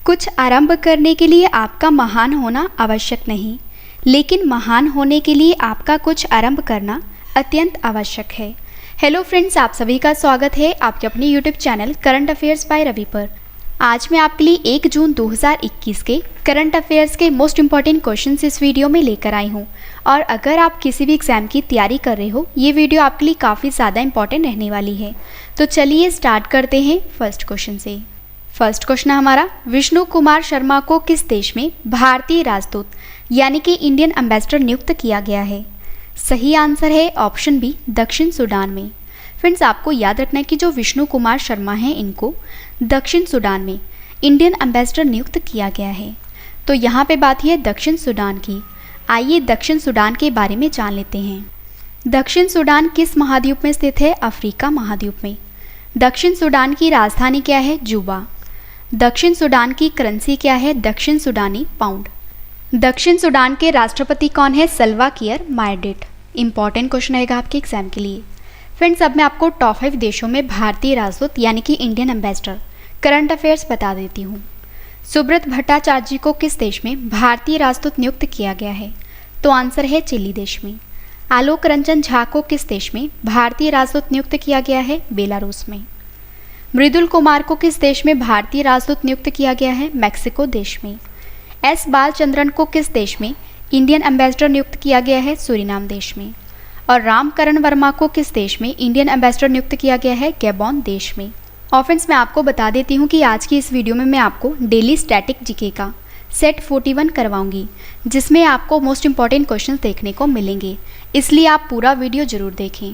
कुछ आरंभ करने के लिए आपका महान होना आवश्यक नहीं, लेकिन महान होने के लिए आपका कुछ आरंभ करना अत्यंत आवश्यक है। हेलो फ्रेंड्स, आप सभी का स्वागत है आपके अपने YouTube channel current affairs by Ravi पर। आज मैं आपके लिए 1 जून 2021 के करंट अफेयर्स के मोस्ट इंपॉर्टेंट क्वेश्चंस इस वीडियो में लेकर आई हूँ। और अगर आप किसी भी एग्जाम की तैयारी कर रहे हो, ये वीडियो आपके लिए काफ़ी ज़्यादा इंपॉर्टेंट रहने वाली है। तो चलिए स्टार्ट करते हैं फर्स्ट क्वेश्चन से। फर्स्ट क्वेश्चन है हमारा, विष्णु कुमार शर्मा को किस देश में भारतीय राजदूत यानी कि इंडियन एम्बेसडर नियुक्त किया गया है? सही आंसर है ऑप्शन बी, दक्षिण सूडान में। फ्रेंड्स, आपको याद रखना है कि जो विष्णु कुमार शर्मा हैं, इनको दक्षिण सूडान में इंडियन एम्बेसडर नियुक्त किया गया है। तो यहाँ पे बात है दक्षिण सूडान की। आइए दक्षिण सूडान के बारे में जान लेते हैं। दक्षिण सूडान किस महाद्वीप में स्थित है? अफ्रीका महाद्वीप में। दक्षिण सूडान की राजधानी क्या है? जूबा। दक्षिण सूडान की करेंसी क्या है? दक्षिण सूडानी पाउंड। दक्षिण सूडान के राष्ट्रपति कौन है? सल्वा किर मायर्डिट। इंपॉर्टेंट क्वेश्चन रहेगा आपके एग्जाम के लिए। फ्रेंड्स, अब मैं आपको टॉप 5 देशों में भारतीय राजदूत यानी कि इंडियन एम्बेसडर करंट अफेयर्स बता देती हूँ। सुब्रत भट्टाचार्य जी को किस देश में भारतीय राजदूत नियुक्त किया गया है? तो आंसर है चिली देश में। आलोक रंजन झा को किस देश में भारतीय राजदूत नियुक्त किया गया है? बेलारूस में। मृदुल कुमार को किस देश में भारतीय राजदूत नियुक्त किया गया है? मैक्सिको देश में। एस बालचंद्रन को किस देश में इंडियन एम्बेसडर नियुक्त किया गया है? सूरीनाम देश में। और रामकरण वर्मा को किस देश में इंडियन एम्बेसडर नियुक्त किया गया है? गैबोन देश में। और फ्रेंड्स, मैं आपको बता देती हूँ कि आज की इस वीडियो में मैं आपको डेली स्टैटिक जीके का सेट 41 करवाऊंगी, जिसमें आपको मोस्ट इंपॉर्टेंट क्वेश्चंस देखने को मिलेंगे, इसलिए आप पूरा वीडियो जरूर देखें।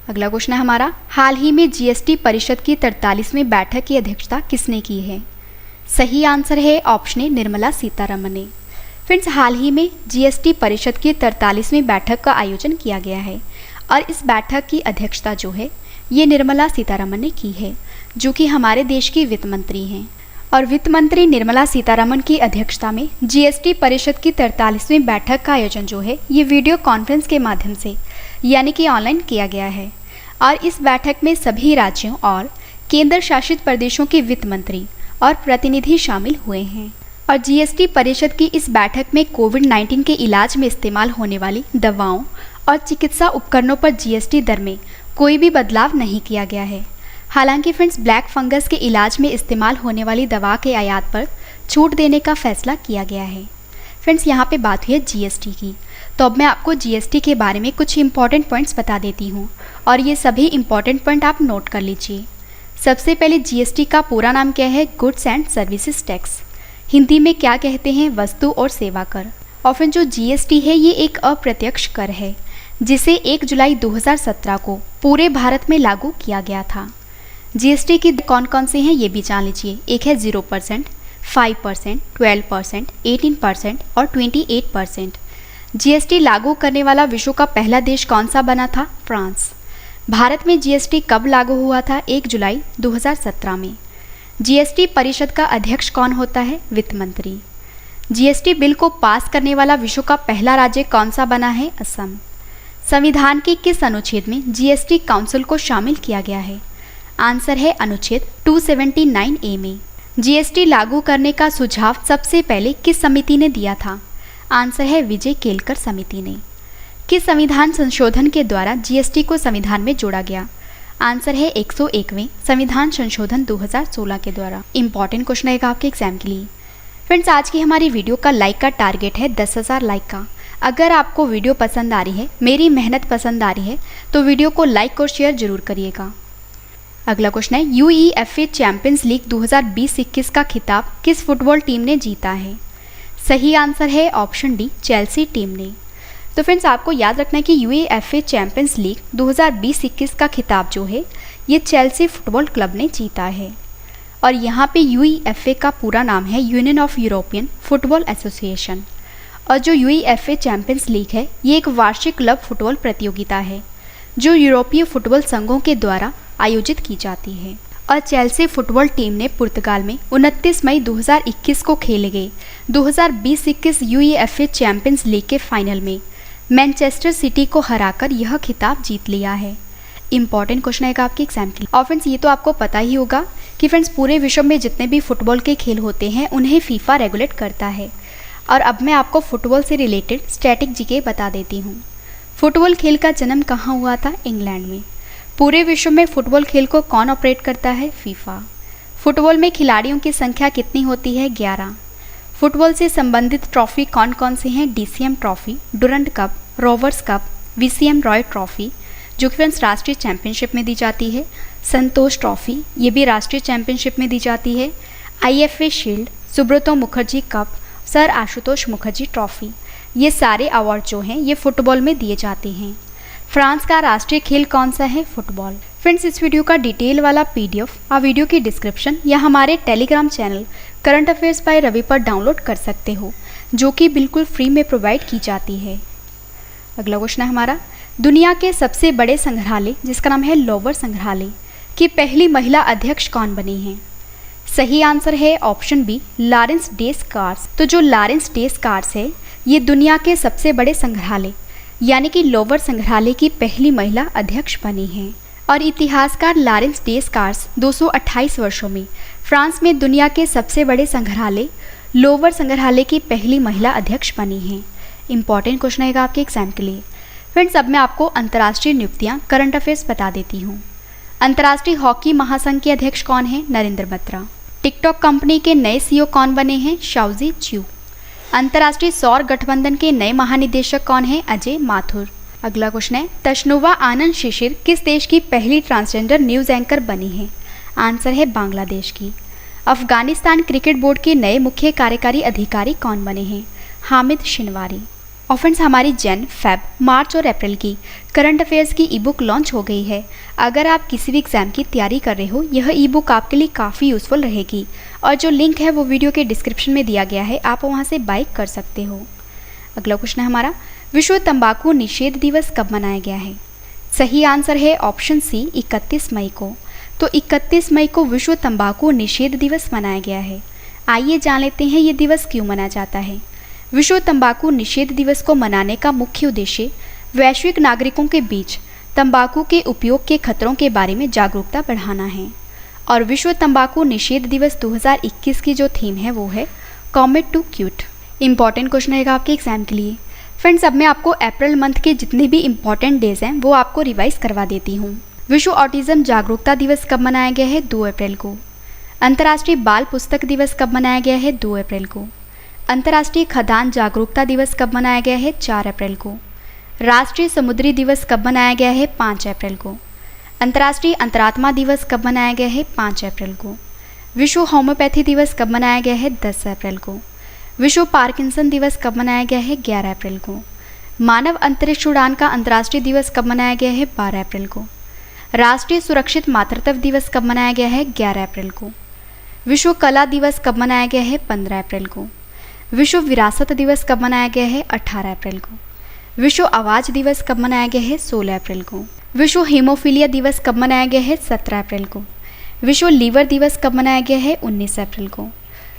अगला क्वेश्चन है हमारा, हाल ही में जीएसटी परिषद की 43वीं बैठक की अध्यक्षता किसने की है? सही आंसर है ऑप्शन ए, निर्मला सीतारमण ने। फ्रेंड्स, हाल ही में जीएसटी परिषद की 43वीं बैठक का आयोजन किया गया है और इस बैठक की अध्यक्षता जो है ये निर्मला सीतारमण ने की है, जो कि हमारे देश की वित्त मंत्री हैं। और वित्त मंत्री निर्मला सीतारमण की अध्यक्षता में जीएसटी परिषद की 43वीं बैठक का आयोजन जो है ये वीडियो कॉन्फ्रेंस के माध्यम से यानी कि ऑनलाइन किया गया है। और इस बैठक में सभी राज्यों और केंद्र शासित प्रदेशों के वित्त मंत्री और प्रतिनिधि शामिल हुए हैं। और जीएसटी परिषद की इस बैठक में कोविड-19 के इलाज में इस्तेमाल होने वाली दवाओं और चिकित्सा उपकरणों पर जीएसटी दर में कोई भी बदलाव नहीं किया गया है। हालांकि फ्रेंड्स, ब्लैक फंगस के इलाज में इस्तेमाल होने वाली दवा के आयात पर छूट देने का फैसला किया गया है। फ्रेंड्स, यहाँ पे बात हुई है जीएसटी की, तो अब मैं आपको जीएसटी के बारे में कुछ इंपॉर्टेंट पॉइंट्स बता देती हूँ और ये सभी इंपॉर्टेंट पॉइंट आप नोट कर लीजिए। सबसे पहले जीएसटी का पूरा नाम क्या है? Goods and services tax. Hindi में क्या कहते हैं? वस्तु और सेवा कर। और फिर जो जीएसटी है ये एक अप्रत्यक्ष कर है जिसे 1 जुलाई 2017 को पूरे भारत में लागू किया गया था। जीएसटी की कौन कौन से हैं ये भी जान लीजिए। एक है 0%, 5%, 12%, 18% और 28%। जीएसटी लागू करने वाला विश्व का पहला देश कौन सा बना था? फ्रांस। भारत में जीएसटी कब लागू हुआ था? 1 जुलाई 2017 में। जीएसटी परिषद का अध्यक्ष कौन होता है? वित्त मंत्री। जीएसटी बिल को पास करने वाला विश्व का पहला राज्य कौन सा बना है? असम। संविधान के किस अनुच्छेद में जीएसटी काउंसिल को शामिल किया गया है? आंसर है अनुच्छेद 279A में। जीएसटी लागू करने का सुझाव सबसे पहले किस समिति ने दिया था? आंसर है विजय केलकर समिति ने। किस संविधान संशोधन के द्वारा जीएसटी को संविधान में जोड़ा गया? आंसर है 101वें संविधान संशोधन 2016 के द्वारा। इंपॉर्टेंट क्वेश्चन रहेगा आपके एग्जाम के लिए। फ्रेंड्स, आज की हमारी वीडियो का लाइक का टारगेट है 10,000 लाइक का। अगर आपको वीडियो पसंद आ रही है, मेरी मेहनत पसंद आ रही है, तो वीडियो को लाइक और शेयर जरूर करिएगा। अगला क्वेश्चन है, यूईएफए चैंपियंस लीग 2020-21 का खिताब किस फुटबॉल टीम ने जीता है? सही आंसर है ऑप्शन डी, चेल्सी टीम ने। तो फ्रेंड्स, आपको याद रखना है कि यूएफए चैंपियंस लीग 2020-21 का खिताब जो है ये चेल्सी फुटबॉल क्लब ने जीता है। और यहाँ पे यूएफए का पूरा नाम है union of European football association. और जो यूएफए चैंपियंस लीग है ये एक वार्षिक क्लब फुटबॉल प्रतियोगिता है जो यूरोपीय फुटबॉल संघों के द्वारा आयोजित की जाती है। और चेल्सी फुटबॉल टीम ने पुर्तगाल में 29 मई 2021 को खेले गए 2020-21 यूएफए चैंपियंस लीग के फाइनल में मैनचेस्टर सिटी को हराकर यह खिताब जीत लिया है। इंपॉर्टेंट क्वेश्चन है आपके एग्जाम के लिए। और फ्रेंड्स, ये तो आपको पता ही होगा कि फ्रेंड्स पूरे विश्व में जितने भी फुटबॉल के खेल होते हैं उन्हें फीफा रेगुलेट करता है। और अब मैं आपको फुटबॉल से रिलेटेड स्टैटिक जीके बता देती हूँ। फुटबॉल खेल का जन्म कहाँ हुआ था? इंग्लैंड में। पूरे विश्व में फुटबॉल खेल को कौन ऑपरेट करता है? फीफा। फुटबॉल में खिलाड़ियों की संख्या कितनी होती है? 11। फुटबॉल से संबंधित ट्रॉफी कौन कौन से हैं? DCM trophy, Durand cup, Rovers cup, VCM Roy trophy जो कि फ्रेंड्स राष्ट्रीय चैंपियनशिप में दी जाती है, संतोष ट्रॉफी ये भी राष्ट्रीय चैंपियनशिप में दी जाती है, IFA shield, Subroto Mukherjee cup, sir Ashutosh Mukherjee trophy, ये सारे अवार्ड जो हैं ये फुटबॉल में दिए जाते हैं। फ्रांस का राष्ट्रीय खेल कौन सा है? फुटबॉल। फ्रेंड्स इस वीडियो का डिटेल वाला पीडीएफ आप वीडियो की डिस्क्रिप्शन या हमारे Telegram channel current affairs by Ravi पर डाउनलोड कर सकते हो, जो कि बिल्कुल फ्री में प्रोवाइड की जाती है। अगला क्वेश्चन है हमारा, दुनिया के सबसे बड़े संग्रहालय जिसका नाम है लोवर संग्रहालय की पहली महिला अध्यक्ष कौन बनी है? सही आंसर है ऑप्शन बी, लॉरेंस डेस्कार्स। तो जो लॉरेंस डेस्कार्स है ये दुनिया के सबसे बड़े संग्रहालय यानी कि लोवर संग्रहालय की पहली महिला अध्यक्ष बनी है। और इतिहासकार लॉरेंस डेस्कार्स 228 वर्षों में फ्रांस में दुनिया के सबसे बड़े संग्रहालय लोवर संग्रहालय की पहली महिला अध्यक्ष बनी हैं। इंपॉर्टेंट क्वेश्चन रहेगा आपके एग्जाम के लिए। फ्रेंड्स अब मैं आपको अंतर्राष्ट्रीय नियुक्तियां करंट अफेयर्स बता देती हूँ। अंतर्राष्ट्रीय हॉकी महासंघ के अध्यक्ष कौन है? नरेंद्र बत्रा। टिकटॉक कंपनी के नए सीईओ कौन बने हैं? शाओजी च्यू। अंतर्राष्ट्रीय सौर गठबंधन के नए महानिदेशक कौन है? अजय माथुर। अगला क्वेश्चन है, तशनुवा आनंद शिशिर किस देश की पहली ट्रांसजेंडर न्यूज़ एंकर बनी है? आंसर है बांग्लादेश की। अफगानिस्तान क्रिकेट बोर्ड के नए मुख्य कार्यकारी अधिकारी कौन बने हैं? हामिद शिनवारी। और फ्रेंड्स हमारी जन, फेब, मार्च और अप्रैल की करंट अफेयर्स की ई बुक लॉन्च हो गई है। अगर आप किसी भी एग्जाम की तैयारी कर रहे हो यह ई बुक आपके लिए काफ़ी यूज़फुल रहेगी और जो लिंक है वो वीडियो के डिस्क्रिप्शन में दिया गया है, आप वहाँ से बाय कर सकते हो। अगला क्वेश्चन है हमारा, विश्व तंबाकू निषेध दिवस कब मनाया गया है? सही आंसर है ऑप्शन सी, 31 मई को। तो 31 मई को विश्व तंबाकू निषेध दिवस मनाया गया है। आइए जान लेते हैं ये दिवस क्यों मनाया जाता है। विश्व तंबाकू निषेध दिवस को मनाने का मुख्य उद्देश्य वैश्विक नागरिकों के बीच तंबाकू के उपयोग के खतरों के बारे में जागरूकता बढ़ाना है। और विश्व तंबाकू निषेध दिवस 2021 की जो थीम है वो है commit to quit. Important question रहेगा आपके एग्जाम के लिए। फ्रेंड्स अब मैं आपको अप्रैल मंथ के जितने भी इंपॉर्टेंट डेज हैं वो आपको रिवाइज करवा देती हूँ। विश्व ऑटिज्म जागरूकता दिवस कब मनाया गया है? 2 अप्रैल को। अंतर्राष्ट्रीय बाल पुस्तक दिवस कब मनाया गया है? 2 अप्रैल को। अंतर्राष्ट्रीय खदान जागरूकता दिवस कब मनाया गया है? 4 अप्रैल को। राष्ट्रीय समुद्री दिवस कब मनाया गया है? 5 अप्रैल को। अंतर्राष्ट्रीय अंतरात्मा दिवस कब मनाया गया है? 5 अप्रैल को। विश्व होम्योपैथी दिवस कब मनाया गया है? 10 अप्रैल को। विश्व पार्किंसन दिवस कब मनाया गया है? 11 अप्रैल को। मानव अंतरिक्ष उड़ान का अंतर्राष्ट्रीय दिवस कब मनाया गया है? 12 अप्रैल को। राष्ट्रीय सुरक्षित मातृत्व दिवस कब मनाया गया है? 11 अप्रैल को। विश्व कला दिवस कब मनाया गया है? 15 अप्रैल को। विश्व विरासत दिवस कब मनाया गया है? 18 अप्रैल को। विश्व आवाज़ दिवस कब मनाया गया है? 16 अप्रैल को। विश्व हीमोफीलिया दिवस कब मनाया गया है? 17 अप्रैल को। विश्व लीवर दिवस कब मनाया गया है? 19 अप्रैल को।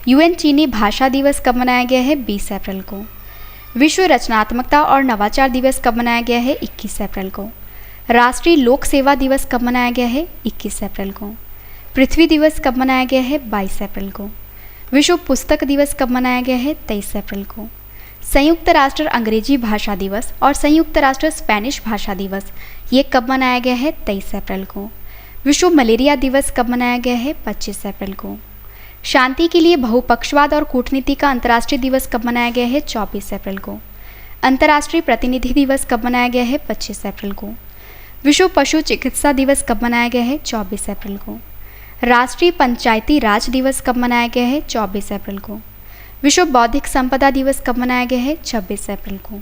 यूएन चीनी भाषा दिवस कब मनाया गया है? 20 अप्रैल को। विश्व रचनात्मकता और नवाचार दिवस कब मनाया गया है? 21 अप्रैल को। राष्ट्रीय लोक सेवा दिवस कब मनाया गया है? 21 अप्रैल को। पृथ्वी दिवस कब मनाया गया है? 22 अप्रैल को। विश्व पुस्तक दिवस कब मनाया गया है? 23 अप्रैल को। संयुक्त राष्ट्र अंग्रेजी भाषा दिवस और संयुक्त राष्ट्र स्पेनिश भाषा दिवस ये कब मनाया गया है? 23 अप्रैल को। विश्व मलेरिया दिवस कब मनाया गया है? 25 अप्रैल को। शांति के लिए बहुपक्षवाद और कूटनीति का अंतर्राष्ट्रीय दिवस कब मनाया गया है? 24 अप्रैल को। अंतर्राष्ट्रीय प्रतिनिधि दिवस कब मनाया गया है? 25 अप्रैल को। विश्व पशु चिकित्सा दिवस कब मनाया गया है? 24 अप्रैल को। राष्ट्रीय पंचायती राज दिवस कब मनाया गया है? 24 अप्रैल को। विश्व बौद्धिक संपदा दिवस कब मनाया गया है? 26 अप्रैल को।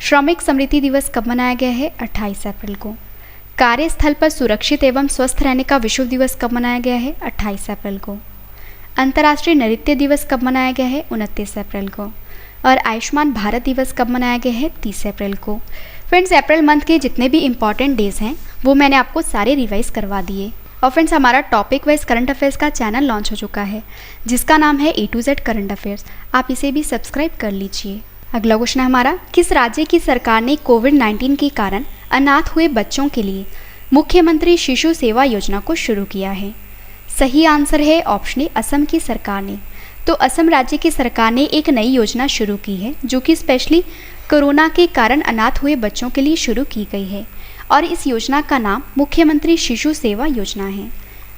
श्रमिक स्मृति दिवस कब मनाया गया है? 28 अप्रैल को। कार्यस्थल पर सुरक्षित एवं स्वस्थ रहने का विश्व दिवस कब मनाया गया है? 28 अप्रैल को। अंतर्राष्ट्रीय नृत्य दिवस कब मनाया गया है? 29 अप्रैल को। और आयुष्मान भारत दिवस कब मनाया गया है? 30 अप्रैल को। फ्रेंड्स अप्रैल मंथ के जितने भी इंपॉर्टेंट डेज हैं वो मैंने आपको सारे रिवाइज करवा दिए। और फ्रेंड्स हमारा टॉपिक वाइज करंट अफेयर्स का चैनल लॉन्च हो चुका है जिसका नाम है A to Z current affairs. आप इसे भी सब्सक्राइब कर लीजिए। अगला क्वेश्चन है हमारा, किस राज्य की सरकार ने कोविड-19 के कारण अनाथ हुए बच्चों के लिए मुख्यमंत्री शिशु सेवा योजना को शुरू किया है? सही आंसर है ऑप्शन ए, असम की सरकार ने। तो असम राज्य की सरकार ने एक नई योजना शुरू की है जो कि स्पेशली कोरोना के कारण अनाथ हुए बच्चों के लिए शुरू की गई है और इस योजना का नाम मुख्यमंत्री शिशु सेवा योजना है।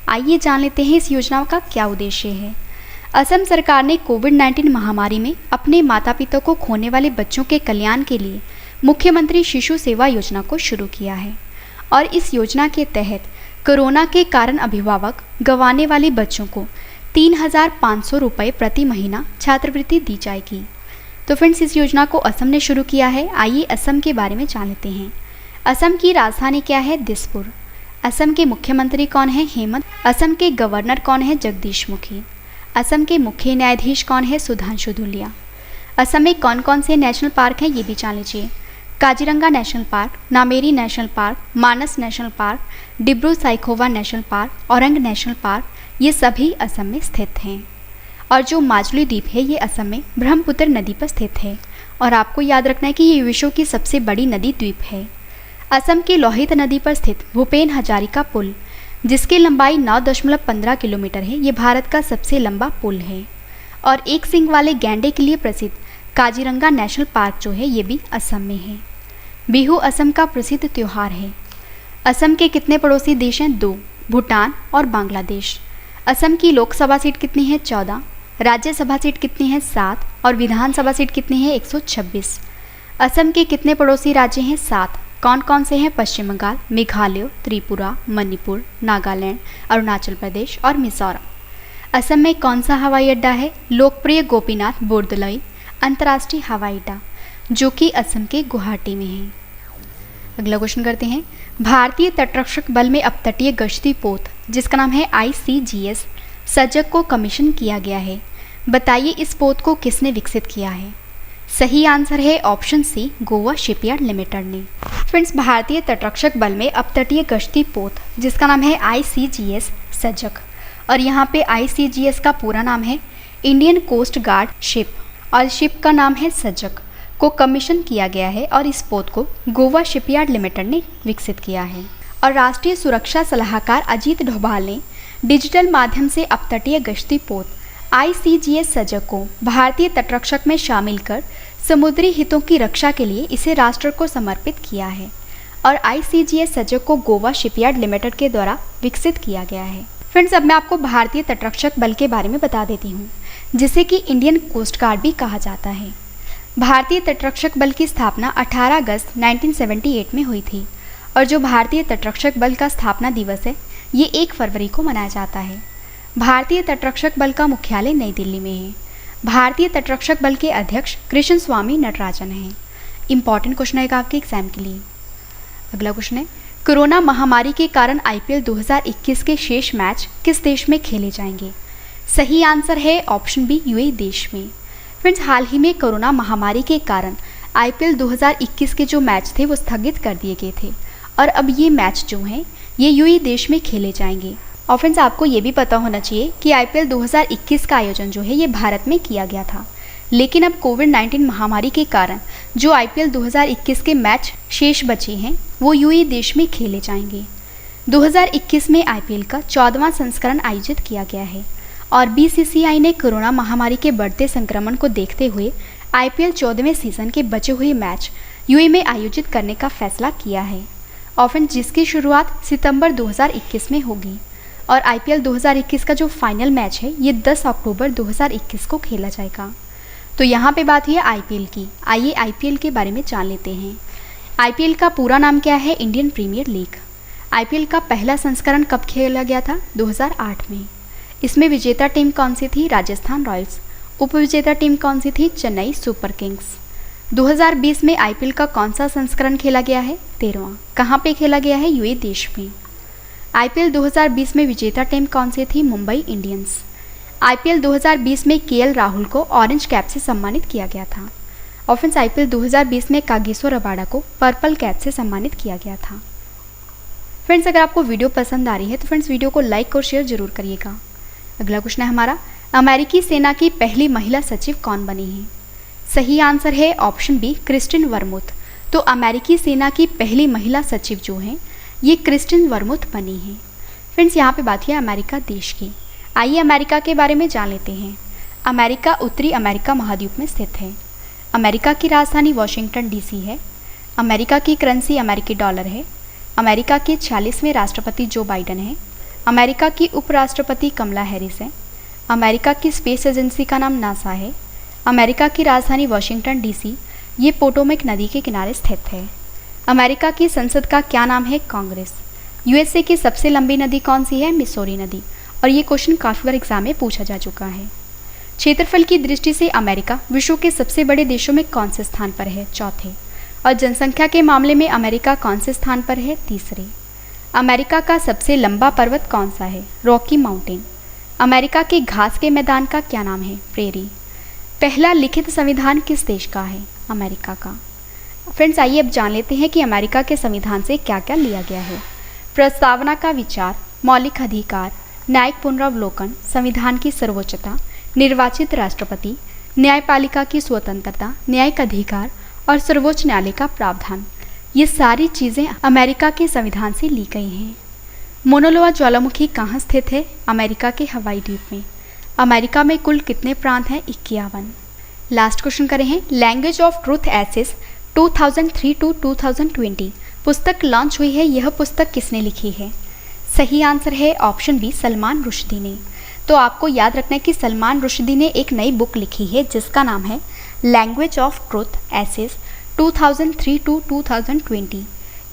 आइए जान लेते हैं इस योजना का क्या उद्देश्य है। असम सरकार ने कोविड-19 महामारी में अपने माता पिता को खोने वाले बच्चों के कल्याण के लिए मुख्यमंत्री शिशु सेवा योजना को शुरू किया है और इस योजना के तहत कोरोना के कारण अभिभावक गंवाने वाले बच्चों को 3,500 रुपये प्रति महीना छात्रवृत्ति दी जाएगी। तो फ्रेंड्स, इस योजना को असम ने शुरू किया है। आइए असम के बारे में जान लेते हैं। असम की राजधानी क्या है? दिसपुर। असम के मुख्यमंत्री कौन है? हेमंत। असम के गवर्नर कौन है? जगदीश मुखी। असम के मुख्य न्यायाधीश कौन है? सुधांशु धूलिया। असम में कौन कौन से नेशनल पार्क हैं ये भी जान लीजिए। Kaziranga national park, Nameri national park, Manas national park, Dibru Saikhowa national park, Orang national park, ये सभी असम में स्थित हैं। और जो माजुली द्वीप है ये असम में ब्रह्मपुत्र नदी पर स्थित है और आपको याद रखना है कि ये विश्व की सबसे बड़ी नदी द्वीप है। असम की लोहित नदी पर स्थित भूपेन हजारिका पुल, जिसकी लंबाई 9.15 किलोमीटर है, ये भारत का सबसे लंबा पुल है। और एक सींग वाले गैंडे के लिए प्रसिद्ध काजीरंगा नेशनल पार्क जो है ये भी असम में है। बिहू असम का प्रसिद्ध त्यौहार है। असम के कितने पड़ोसी देश हैं? 2, भूटान और बांग्लादेश। असम की लोकसभा सीट कितनी है? 14। राज्यसभा सीट कितनी है? 7 और विधानसभा सीट कितनी है? 126। असम के कितने पड़ोसी राज्य हैं? 7। कौन कौन से हैं? पश्चिम बंगाल, मेघालय, त्रिपुरा, मणिपुर, नागालैंड, अरुणाचल प्रदेश और मिजोरम। असम में कौन सा हवाई अड्डा है? लोकप्रिय गोपीनाथ बोरदोलोई अंतर्राष्ट्रीय हवाई अड्डा, जो कि असम के गुवाहाटी में है। अगला क्वेश्चन करते हैं। भारतीय तटरक्षक बल में अपतटीय गश्ती पोत, जिसका नाम है ICGS सजग, को कमीशन किया गया है। बताइए इस पोत को किसने विकसित किया है? सही आंसर है option C, Goa shipyard limited ने। फ्रेंड्स, भारतीय तटरक्षक बल में अपतटीय गश्ती पोत, जिसका नाम है ICGS सजग, और यहाँ पे ICGS का पूरा नाम है इंडियन कोस्ट गार्ड शिप और शिप का नाम है सजग, को कमीशन किया गया है और इस पोत को गोवा शिपयार्ड लिमिटेड ने विकसित किया है। और राष्ट्रीय सुरक्षा सलाहकार अजीत डोभाल ने डिजिटल माध्यम से अपतटीय गश्ती पोत ICGS सजग को भारतीय तटरक्षक में शामिल कर समुद्री हितों की रक्षा के लिए इसे राष्ट्र को समर्पित किया है और ICGS सजग को गोवा शिपयार्ड लिमिटेड के द्वारा विकसित किया गया है। फ्रेंड्स, अब मैं आपको भारतीय तटरक्षक बल के बारे में बता देती हूँ, जिसे कि इंडियन कोस्ट गार्ड भी कहा जाता है। भारतीय तटरक्षक बल की स्थापना 18 अगस्त 1978 में हुई थी और जो भारतीय तटरक्षक बल का स्थापना दिवस है ये 1 फरवरी को मनाया जाता है। भारतीय तटरक्षक बल का मुख्यालय नई दिल्ली में है। भारतीय तटरक्षक बल के अध्यक्ष कृष्ण स्वामी नटराजन हैं। इंपॉर्टेंट क्वेश्चन है आपके एग्जाम के लिए। अगला क्वेश्चन है, कोरोना महामारी के कारण IPL 2021 के शेष मैच किस देश में खेले जाएंगे? सही आंसर है ऑप्शन बी, UAE देश में। फ्रेंड्स, हाल ही में कोरोना महामारी के कारण IPL 2021 के जो मैच थे वो स्थगित कर दिए गए थे और अब ये मैच जो हैं ये UAE देश में खेले जाएंगे। और फ्रेंड्स, आपको ये भी पता होना चाहिए कि IPL 2021 का आयोजन जो है ये भारत में किया गया था, लेकिन अब कोविड-19 महामारी के कारण जो IPL 2021 के मैच शेष बचे हैं वो UAE देश में खेले जाएंगे। 2021 में IPL का 14वां संस्करण आयोजित किया गया है और BCCI ने कोरोना महामारी के बढ़ते संक्रमण को देखते हुए IPL 14वें सीजन के बचे हुए मैच UAE में आयोजित करने का फैसला किया है और फ्रेंड्स, जिसकी शुरुआत सितंबर 2021 में होगी और IPL 2021 का जो फाइनल मैच है ये 10 अक्टूबर 2021 को खेला जाएगा। तो यहाँ पे बात हुई है IPL की। आइए IPL के बारे में जान लेते हैं। IPL का पूरा नाम क्या है? Indian premiere league. IPL का पहला संस्करण कब खेला गया था? 2008 में। इसमें विजेता टीम कौन सी थी? राजस्थान रॉयल्स। उपविजेता टीम कौन सी थी? Chennai super Kings. 2020 में IPL का कौन सा संस्करण खेला गया है? 13वां। कहाँ पे खेला गया है? UAE देश में। IPL 2020 में विजेता टीम कौन सी थी? मुंबई इंडियंस। IPL 2020 में KL राहुल को ऑरेंज कैप से सम्मानित किया गया था और फ्रेंड्स, IPL 2020 में कागिसो रबाडा को पर्पल कैप से सम्मानित किया गया था। फ्रेंड्स, अगर आपको वीडियो पसंद आ रही है तो फ्रेंड्स वीडियो को लाइक और शेयर जरूर करिएगा। अगला क्वेश्चन है हमारा, अमेरिकी सेना की पहली महिला सचिव कौन बनी है? सही आंसर है ऑप्शन बी, क्रिस्टिन वर्मुथ। तो अमेरिकी सेना की पहली महिला सचिव जो हैं ये क्रिस्टिन वर्मुथ बनी है। फ्रेंड्स यहाँ पे बात है अमेरिका देश की। आइए अमेरिका के बारे में जान लेते हैं। अमेरिका उत्तरी अमेरिका महाद्वीप में स्थित है। अमेरिका की राजधानी वाशिंगटन डीसी है। अमेरिका की करेंसी अमेरिकी डॉलर है। अमेरिका के 46वें राष्ट्रपति जो बाइडेन है। अमेरिका की उपराष्ट्रपति कमला हैरिस है। अमेरिका की स्पेस एजेंसी का नाम नासा है। अमेरिका की राजधानी वाशिंगटन डीसी ये पोटोमेक नदी के किनारे स्थित है। अमेरिका की संसद का क्या नाम है? कांग्रेस। यूएसए की सबसे लंबी नदी कौन सी है? मिसौरी नदी। और ये क्वेश्चन काफ़ी बार एग्जाम में पूछा जा चुका है। क्षेत्रफल की दृष्टि से अमेरिका विश्व के सबसे बड़े देशों में कौन से स्थान पर है? चौथे। और जनसंख्या के मामले में अमेरिका कौन से स्थान पर है? तीसरे। अमेरिका का सबसे लंबा पर्वत कौन सा है? Rocky mountain. अमेरिका के घास के मैदान का क्या नाम है? प्रेरी। पहला लिखित संविधान किस देश का है? अमेरिका का। फ्रेंड्स आइए अब जान लेते हैं कि अमेरिका के संविधान से क्या क्या लिया गया है। प्रस्तावना का विचार, मौलिक अधिकार, न्यायिक पुनरावलोकन, संविधान की सर्वोच्चता, निर्वाचित राष्ट्रपति, न्यायपालिका की स्वतंत्रता, न्यायिक अधिकार और सर्वोच्च न्यायालय का प्रावधान, ये सारी चीज़ें अमेरिका के संविधान से ली गई हैं। मोनोलोआ ज्वालामुखी कहाँ स्थित है? अमेरिका के हवाई द्वीप में। अमेरिका में कुल कितने प्रांत हैं? 51। लास्ट क्वेश्चन करें हैं। Language of truth essays 2003 to 2020 पुस्तक लॉन्च हुई है, यह पुस्तक किसने लिखी है? सही आंसर है ऑप्शन बी, सलमान रुश्दी ने। तो आपको याद रखना है कि सलमान रुश्दी ने एक नई बुक लिखी है जिसका नाम है language of truth essays 2003 to 2020।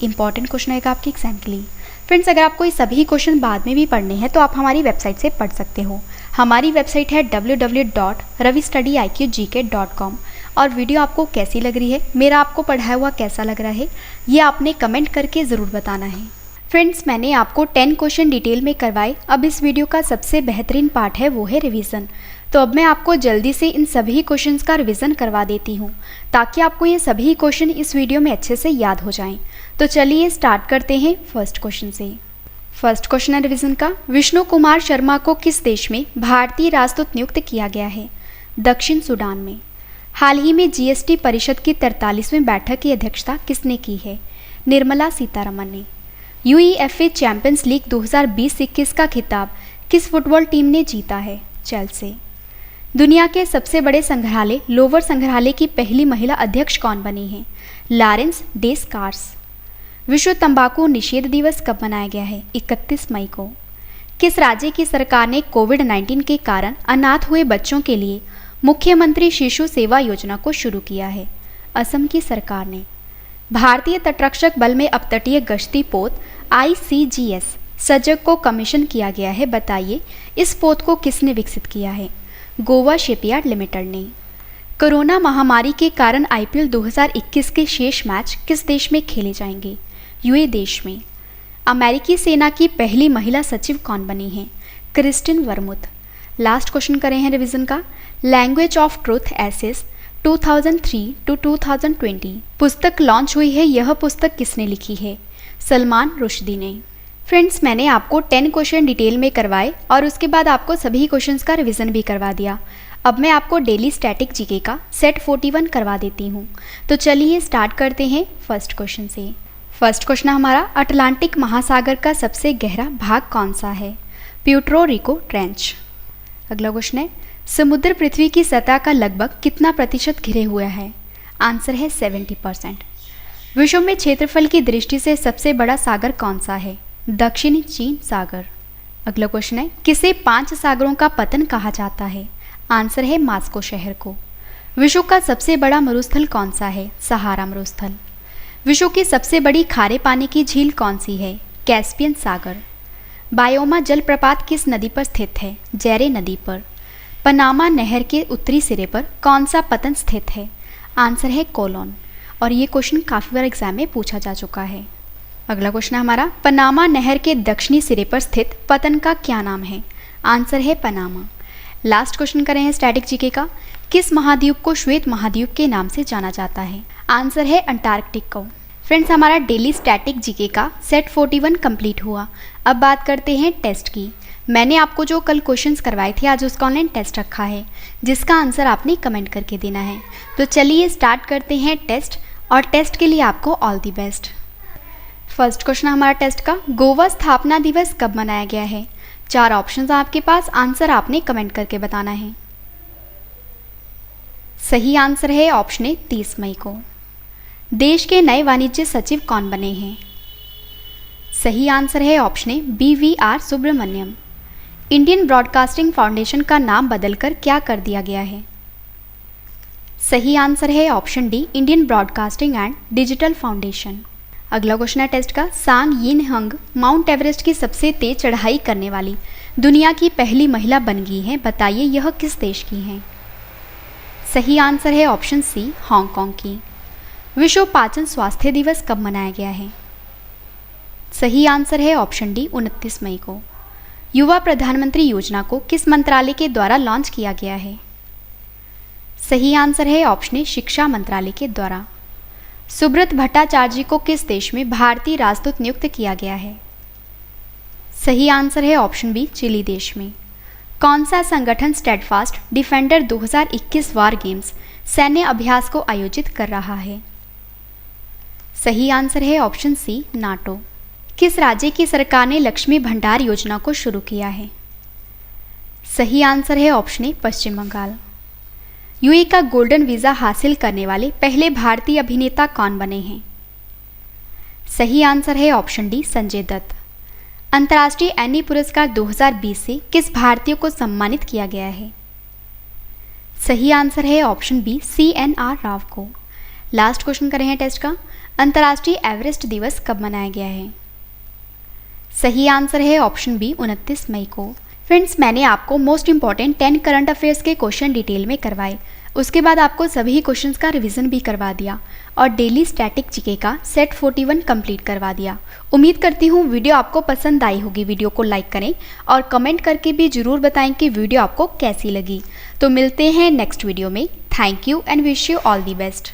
Important question है आपके एग्जाम के लिए। फ्रेंड्स अगर आपको ये सभी क्वेश्चन बाद में भी पढ़ने हैं तो आप हमारी वेबसाइट से पढ़ सकते हो। हमारी वेबसाइट है www.ravistudyIQgk.com। और वीडियो आपको कैसी लग रही है, मेरा आपको पढ़ाया हुआ कैसा लग रहा है, ये आपने कमेंट करके ज़रूर बताना है। फ्रेंड्स मैंने आपको 10 क्वेश्चन डिटेल में करवाए। अब इस वीडियो का सबसे बेहतरीन पार्ट है वो है रिवीजन। तो अब मैं आपको जल्दी से इन सभी क्वेश्चंस का रिवीजन करवा देती हूँ ताकि आपको ये सभी क्वेश्चन इस वीडियो में अच्छे से याद हो जाएं। तो चलिए स्टार्ट करते हैं फर्स्ट क्वेश्चन से। फर्स्ट क्वेश्चन है रिवीजन का। विष्णु कुमार शर्मा को किस देश में भारतीय राजदूत नियुक्त किया गया है? दक्षिण सूडान में। हाल ही में जीएसटी परिषद की 43वीं बैठक की अध्यक्षता किसने की है? निर्मला सीतारमण ने। यूईएफए चैंपियंस लीग 2020-21 का खिताब किस फुटबॉल टीम ने जीता है? चेल्सी। दुनिया के सबसे बड़े संग्रहालय लोवर संग्रहालय की पहली महिला अध्यक्ष कौन बनी है? लॉरेंस डेस्कार्स। विश्व तंबाकू निषेध दिवस कब मनाया गया है? 31 मई को। किस राज्य की सरकार ने कोविड-19 के कारण अनाथ हुए बच्चों के लिए मुख्यमंत्री शिशु सेवा योजना को शुरू किया है? असम की सरकार ने। भारतीय तटरक्षक बल में अपतटीय गश्ती पोत ICGS सजग को कमीशन किया गया है, बताइए इस पोत को किसने विकसित किया है? गोवा शिपयार्ड लिमिटेड ने। कोरोना महामारी के कारण IPL 2021 के शेष मैच किस देश में खेले जाएंगे? यूए देश में। अमेरिकी सेना की पहली महिला सचिव कौन बनी है? क्रिस्टिन वर्मुथ। लास्ट क्वेश्चन करें हैं रिवीजन का। Language of truth essays 2003 to 2020 पुस्तक लॉन्च हुई है, यह पुस्तक किसने लिखी है? सलमान रुश्दी ने। फ्रेंड्स मैंने आपको 10 क्वेश्चन डिटेल में करवाए और उसके बाद आपको सभी क्वेश्चंस का रिवीजन भी करवा दिया। अब मैं आपको डेली स्टैटिक जीके का सेट 41 करवा देती हूँ। तो चलिए स्टार्ट करते हैं फर्स्ट क्वेश्चन से। फर्स्ट क्वेश्चन हमारा, अटलांटिक महासागर का सबसे गहरा भाग कौन सा है? Puerto Rico trench. अगला क्वेश्चन है, समुद्र पृथ्वी की सतह का लगभग कितना प्रतिशत घिरे हुआ है? आंसर है 70%। विश्व में क्षेत्रफल की दृष्टि से सबसे बड़ा सागर कौन सा है? दक्षिणी चीन सागर। अगला क्वेश्चन है, किसे 5 सागरों का पतन कहा जाता है? आंसर है मास्को शहर को। विश्व का सबसे बड़ा मरुस्थल कौन सा है? सहारा मरुस्थल। विश्व की सबसे बड़ी खारे पानी की झील कौन सी है? कैस्पियन सागर। बायोमा जलप्रपात किस नदी पर स्थित है? जैरे नदी पर। पनामा नहर के उत्तरी सिरे पर कौन सा पतन स्थित है? आंसर है कोलोन। और ये क्वेश्चन काफ़ी बार एग्जाम में पूछा जा चुका है। अगला क्वेश्चन है हमारा, पनामा नहर के दक्षिणी सिरे पर स्थित पतन का क्या नाम है? आंसर है पनामा। लास्ट क्वेश्चन करें हैं स्टैटिक जीके का। किस महाद्वीप को श्वेत महाद्वीप के नाम से जाना जाता है? आंसर है अंटार्कटिक को। फ्रेंड्स हमारा डेली स्टैटिक जीके का सेट 41 कंप्लीट हुआ। अब बात करते हैं टेस्ट की। मैंने आपको जो कल क्वेश्चंस करवाए थे आज उसका ऑनलाइन टेस्ट रखा है जिसका आंसर आपने कमेंट करके देना है। तो चलिए स्टार्ट करते हैं टेस्ट, और टेस्ट के लिए आपको all the best. First question हमारा टेस्ट का, गोवा स्थापना दिवस कब मनाया गया है? 4 ऑप्शंस आपके पास, आंसर आपने कमेंट करके बताना है। सही आंसर है ऑप्शन ए 30 मई को। देश के नए वाणिज्य सचिव कौन बने हैं? सही आंसर है option A BVR Subrahmanyam. Indian broadcasting foundation का नाम बदलकर क्या कर दिया गया है? सही आंसर है option D Indian broadcasting and digital foundation. अगला क्वेश्चन है टेस्ट का, सांग यिन हंग माउंट एवरेस्ट की सबसे तेज चढ़ाई करने वाली दुनिया की पहली महिला बन गई हैं, बताइए यह किस देश की हैं? सही आंसर है ऑप्शन सी हांगकांग की। विश्व पाचन स्वास्थ्य दिवस कब मनाया गया है? सही आंसर है ऑप्शन डी 29 मई को। युवा प्रधानमंत्री योजना को किस मंत्रालय के द्वारा लॉन्च किया गया है? सही आंसर है ऑप्शन ए शिक्षा मंत्रालय के द्वारा। सुब्रत भट्टाचार्य जी को किस देश में भारतीय राजदूत नियुक्त किया गया है? सही आंसर है ऑप्शन बी चिली देश में। कौन सा संगठन स्टेडफास्ट डिफेंडर 2021 वार गेम्स सैन्य अभ्यास को आयोजित कर रहा है? सही आंसर है ऑप्शन सी नाटो। किस राज्य की सरकार ने लक्ष्मी भंडार योजना को शुरू किया है? सही आंसर है option A Paschim Bangal. UAE का गोल्डन वीज़ा हासिल करने वाले पहले भारतीय अभिनेता कौन बने हैं? सही आंसर है ऑप्शन डी संजय दत्त। अंतर्राष्ट्रीय एनी पुरस्कार 2020 से किस भारतीय को सम्मानित किया गया है? सही आंसर है ऑप्शन बी CNR राव को। लास्ट क्वेश्चन कर रहे हैं टेस्ट का, अंतर्राष्ट्रीय एवरेस्ट दिवस कब मनाया गया है? सही आंसर है ऑप्शन बी 29 मई को। फ्रेंड्स, मैंने आपको मोस्ट इंपॉर्टेंट 10 करंट अफेयर्स के क्वेश्चन डिटेल में करवाए, उसके बाद आपको सभी क्वेश्चंस का रिवीजन भी करवा दिया और डेली स्टैटिक जीके का सेट 41 कंप्लीट करवा दिया। उम्मीद करती हूँ वीडियो आपको पसंद आई होगी। वीडियो को लाइक करें और कमेंट करके भी ज़रूर बताएं कि वीडियो आपको कैसी लगी। तो मिलते हैं नेक्स्ट वीडियो में। Thank you and wish you all the best.